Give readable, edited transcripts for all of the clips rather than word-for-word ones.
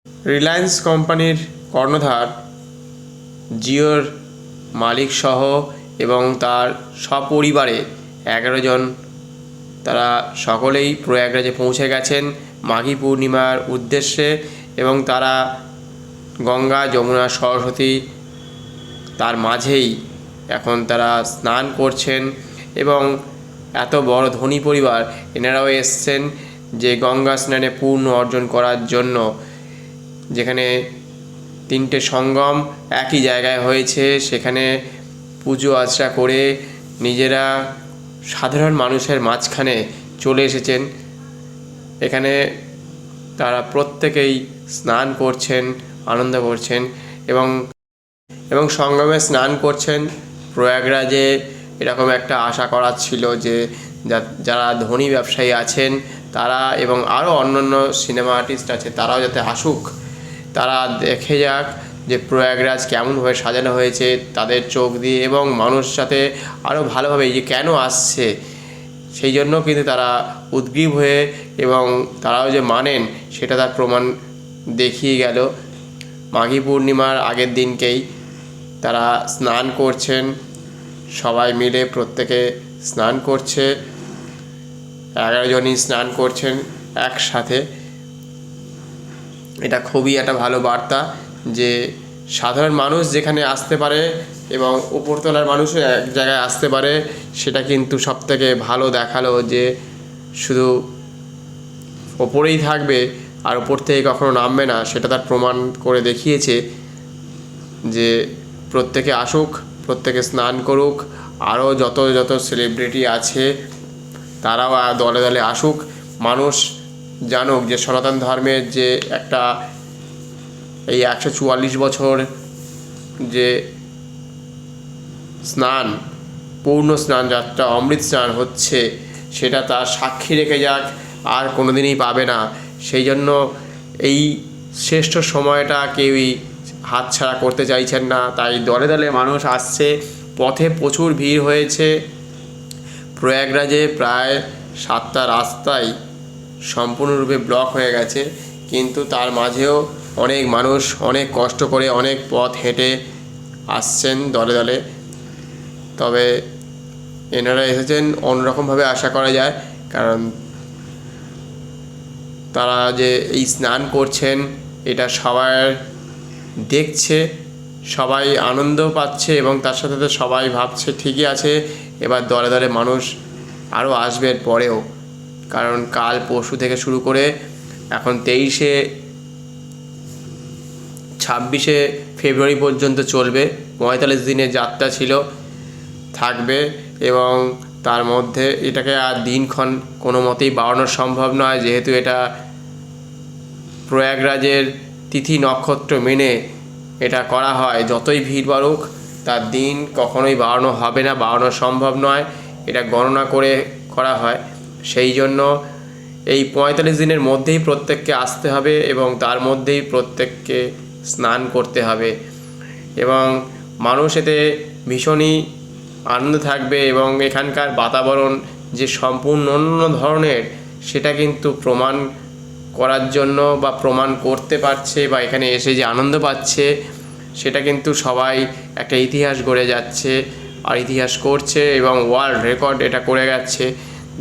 রিলায়েন্স কোম্পানির কর্ণধার জিওর মালিক সহ এবং তার সপরিবারে 11 জন তারা সকলেই প্রয়াগরাজে পৌঁছে গেছেন মাঘী পূর্ণিমার উদ্দেশ্যে এবং তারা গঙ্গা যমুনা সরস্বতী তার মাঝেই এখন তারা স্নান করছেন এবং এত বড় ধনী পরিবার এনারাও এসছেন যে গঙ্গা স্নানে পূর্ণ অর্জন করার জন্য, যেখানে 3টে সঙ্গম একই জায়গায় হয়েছে। সেখানে পুজো আর্চা করে নিজেরা সাধারণ মানুষের মাঝখানে চলে এসেছেন। এখানে তারা প্রত্যেকেই স্নান করছেন, আনন্দ করছেন এবং সঙ্গমে স্নান করছেন। প্রয়াগরাজে এরকম একটা আশা করা ছিল যে যারা ধনী ব্যবসায়ী আছেন তারা এবং আরও অন্যান্য সিনেমা আর্টিস্ট আছে তারাও যাতে আসুক, তারা দেখে যাক যে প্রয়াগরাজ কেমনভাবে সাজানো হয়েছে তাদের চোখ দিয়ে, এবং মানুষ যাতে আরও ভালোভাবে যে কেন আসছে সেই জন্য কিন্তু তারা উদ্গ্রীব হয়ে এবং তারাও যে মানেন সেটা তার প্রমাণ দেখিয়ে গেল। মাঘী পূর্ণিমার আগের দিনকেই তারা স্নান করছেন, সবাই মিলে প্রত্যেকে স্নান করছে, 11 জনই স্নান করছেন একসাথে। এটা খুবই একটা ভালো বার্তা যে সাধারণ মানুষ যেখানে আসতে পারে এবং উপরতলার মানুষও এক জায়গায় আসতে পারে, সেটা কিন্তু সবথেকে ভালো দেখালো যে শুধু ওপরেই থাকবে আর ওপর থেকে কখনো নামবে না, সেটা তার প্রমাণ করে দেখিয়েছে যে প্রত্যেকে আসুক, প্রত্যেকে স্নান করুক, আরও যত সেলিব্রিটি আছে তারাও দলে দলে আসুক, মানুষ জানুক যে সনাতন ধর্মের যে একটা এই 144 বছর যে স্নান, পূর্ণ স্নান যাত্রা অমৃত স্নান হচ্ছে সেটা তার সাক্ষী রেখে যাক, আর কোনো দিনই পাবে না। সেই জন্য এই শ্রেষ্ঠ সময়টা কেউই হাতছাড়া করতে চাইছেন না, তাই দলে দলে মানুষ আসছে। পথে প্রচুর ভিড় হয়েছে। প্রয়াগরাজে প্রায় 7টা রাস্তাই সম্পূর্ণরূপে ব্লক হয়ে গেছে, কিন্তু তার মাঝেও অনেক মানুষ অনেক কষ্ট করে অনেক পথ হেঁটে আসছেন দলে দলে। তবে এনারা এসেছেন অন্যরকমভাবে আশা করা যায়, কারণ তারা যে এই স্নান করছেন এটা সবাই দেখছে, সবাই আনন্দ পাচ্ছে এবং তার সাথে সাথে সবাই ভাবছে ঠিকই আছে, এবার দলে দলে মানুষ আরও আসবে পরেও, কারণ কাল পরশু থেকে শুরু করে এখন 26শে ফেব্রুয়ারি পর্যন্ত চলবে। 45 দিনের যাত্রা ছিল, থাকবে এবং তার মধ্যে এটাকে আর দিনক্ষণ কোনো মতেই বাড়ানো সম্ভব নয়, যেহেতু এটা প্রয়াগরাজের তিথি নক্ষত্র মেনে এটা করা হয়। যতই ভিড় বাড়ুক তার দিন কখনোই বাড়ানো হবে না, বাড়ানো সম্ভব নয়, এটা গণনা করে করা হয়। সেই জন্য এই 45 দিনের মধ্যেই প্রত্যেককে আসতে হবে এবং তার মধ্যেই প্রত্যেককে স্নান করতে হবে এবং মানুষ এতে ভীষণই আনন্দ থাকবে এবং এখানকার বাতাবরণ যে সম্পূর্ণ অন্য ধরনের সেটা কিন্তু প্রমাণ করার জন্য বা প্রমাণ করতে পারছে বা এখানে এসে যে আনন্দ পাচ্ছে সেটা কিন্তু সবাই একটা ইতিহাস গড়ে যাচ্ছে আর ইতিহাস করছে এবং ওয়ার্ল্ড রেকর্ড এটা করে যাচ্ছে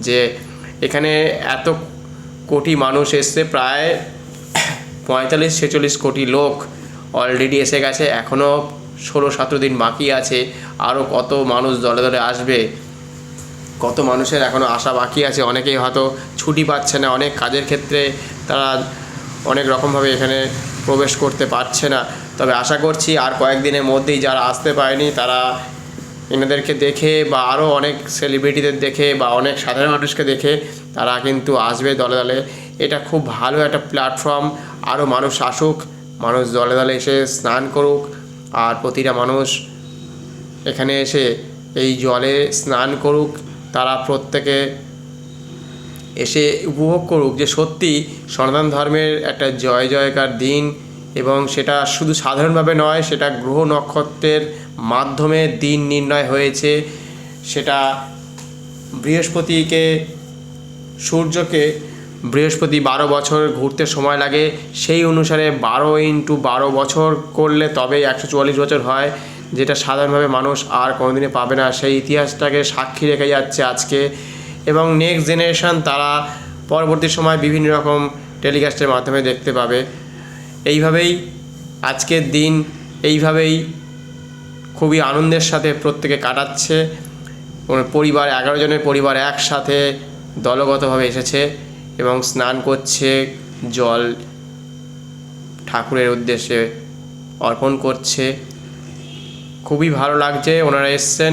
যে এখানে এত কোটি মানুষ এসছে, প্রায় 45-46 কোটি লোক অলরেডি এসে গেছে, এখনও 16-17 দিন বাকি আছে, আরও কত মানুষ দলে দলে আসবে, কত মানুষের এখনও আসা বাকি আছে। অনেকেই হয়তো ছুটি পাচ্ছে না, অনেক কাজের ক্ষেত্রে তারা অনেক রকমভাবে এখানে প্রবেশ করতে পারছে না। তবে আশা করছি আর কয়েকদিনের মধ্যেই যারা আসতে পারেনি তারা এনাদেরকে দেখে বা আরও অনেক সেলিব্রিটিদের দেখে বা অনেক সাধারণ মানুষকে দেখে তারা কিন্তু আসবে দলে দলে। এটা খুব ভালো একটা প্ল্যাটফর্ম, আরও মানুষ আসুক, মানুষ দলে দলে এসে স্নান করুক, আর প্রতিটা মানুষ এখানে এসে এই জলে স্নান করুক, তারা প্রত্যেকে এসে উপভোগ করুক যে সত্যি সনাতন ধর্মের একটা জয় জয়কার দিন, এবং সেটা শুধু সাধারণভাবে নয়, সেটা গ্রহ নক্ষত্রের মাধ্যমে দিন নির্ণয় হয়েছে। সেটা বৃহস্পতিকে সূর্যকে বৃহস্পতি 12 বছর ঘুরতে সময় লাগে, সেই অনুসারে 12 × 12 বছর করলে তবেই 144 বছর হয়, যেটা সাধারণভাবে মানুষ আর কোনোদিনই পাবে না। সেই ইতিহাসটাকে সাক্ষী রেখে যাচ্ছে আজকে, এবং নেক্সট জেনারেশান তারা পরবর্তী সময় বিভিন্ন রকম টেলিকাস্টের মাধ্যমে দেখতে পাবে। এইভাবেই আজকের দিন এইভাবেই খুবই আনন্দের সাথে প্রত্যেকে কাটাচ্ছে। পরিবার 11 জনের পরিবার একসাথে দলগতভাবে এসেছে এবং স্নান করছে, জল ঠাকুরের উদ্দেশ্যে অর্পণ করছে। খুবই ভালো লাগছে, ওনারা এসছেন।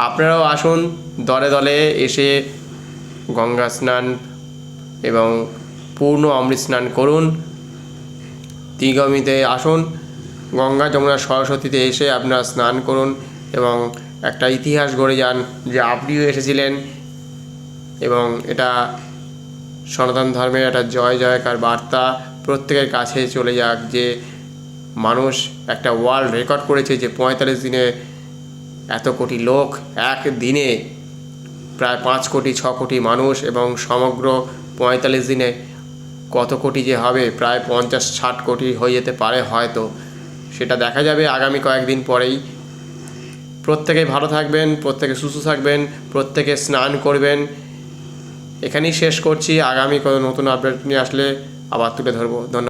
আপনারাও আসুন, দলে দলে এসে গঙ্গা স্নান এবং পূর্ণ অমৃত স্নান করুন। ত্রিগমিতে আসুন, গঙ্গা যমুনা সরস্বতীতে এসে আপনারা স্নান করুন এবং একটা ইতিহাস গড়ে যান যে আপনিও এসেছিলেন, এবং এটা সনাতন ধর্মের একটা জয় জয়কার বার্তা প্রত্যেকের কাছে চলে যাক যে মানুষ একটা ওয়ার্ল্ড রেকর্ড করেছে যে 45 দিনে এত কোটি লোক, এক দিনে প্রায় 5 কোটি 6 কোটি মানুষ, এবং সমগ্র 45 দিনে কত কোটি যে হবে, প্রায় 50-60 কোটি হয়ে যেতে পারে হয়তো, সেটা দেখা যাবে আগামী কয়েকদিন পরেই। প্রত্যেকে ভালো থাকবেন, প্রত্যেকে সুস্থ থাকবেন, প্রত্যেকে স্নান করবেন। এখানেই শেষ করছি, আগামী কোনো নতুন আপডেট নিয়ে আসলে আবার তুলে ধরবো। ধন্যবাদ।